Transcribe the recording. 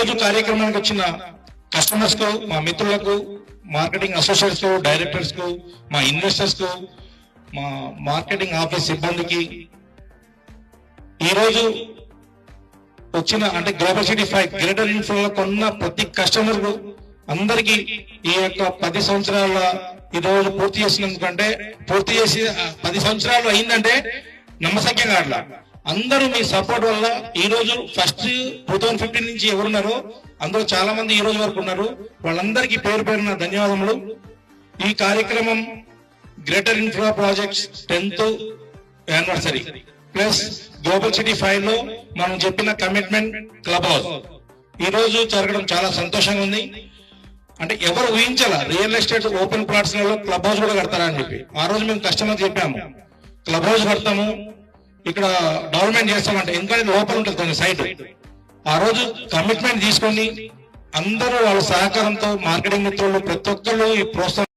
ఈరోజు కార్యక్రమానికి వచ్చిన కస్టమర్స్ కు, మా మిత్రులకు, మార్కెటింగ్ అసోసియేట్స్ కు, డైరెక్టర్స్ కు, మా ఇన్వెస్టర్స్ కు, మా మార్కెటింగ్ ఆఫీస్ సిబ్బందికి, ఈరోజు వచ్చిన అంటే గ్లోబల్ సిటీ 5 గ్రేటర్ ఇన్ఫ్లోలో కొన్న ప్రతి కస్టమర్ కు అందరికి ఈ యొక్క 10 సంవత్సరాల ఈ రోజు పూర్తి చేసినందుకంటే, పూర్తి చేసి 10 సంవత్సరాలు అయిందంటే నమ్మశక్యంగా అట్లా అందరూ మీ సపోర్ట్ వల్ల ఈ రోజు ఫస్ట్ 2015 నుంచి ఎవరున్నారో అందులో చాలా మంది ఈ రోజు వరకు ఉన్నారు. వాళ్ళందరికీ పేరు పేరున ధన్యవాదములు. ఈ కార్యక్రమం greater infra projects 10th anniversary plus global city 5 లో మనం చెప్పిన కమిట్మెంట్ క్లబ్ హౌస్ ఈ రోజు జరగడం చాలా సంతోషంగా ఉంది. అంటే ఎవరు ఊహించాల రియల్ ఎస్టేట్ ఓపెన్ ప్లాట్స్ లలో క్లబ్ హౌస్ కూడా కడతారా అని చెప్పి. ఆ రోజు మేము కస్టమర్ చెప్పాము క్లబ్ హౌస్ కడతాము, ఇక్కడ డెవలప్మెంట్ చేస్తామంటే, ఎందుకంటే లోపల ఉంటుంది సైట్. ఆ రోజు కమిట్మెంట్ తీసుకొని అందరూ వాళ్ళ సహకారంతో మార్కెటింగ్ మిత్రులు ప్రతి ఒక్కరు ఈ ప్రోత్సాహం